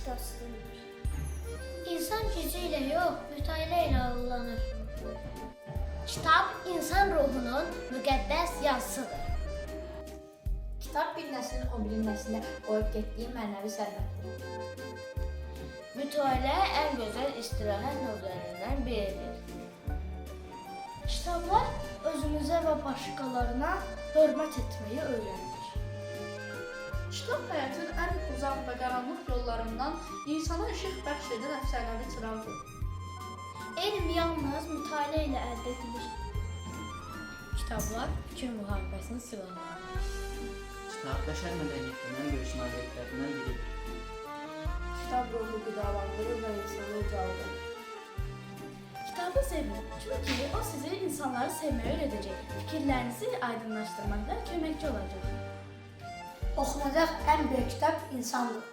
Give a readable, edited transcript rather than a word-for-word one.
göstərilir. İnsan gücü ilə yox, mütaliə ilə alınır. Kitab insan ruhunun müqəddəs yazısıdır. Kitab bir nəslin o biri nəslə qoyub getdiyi mənəvi sərvətdir. Mütaliə ən gözəl istirahət növlərindən biridir. Kitablar özümüzə və başqalarına hörmət etməyi öyrənir. Kitab həyatın ən uzaq və qaranlıq yollarından insana işıq bəxş edən əfsanəvi çıraqdır. Elm yalnız mütaliə ilə əldə edilir. Kitablar fikir müharibəsinin silahlarıdır. Kitab bəşər mədəniyyətinin ən böyük nailiyyətlərindən biridir. Kitab ruhu qidalandırır və insanı ucaldır. Kitabı sevin, çünki o sizi insanları sevməyi öyrədəcək, fikirlərinizi aydınlaşdırmaqda köməkçi olacaq. Oxunacaq ən böyük kitab insandır.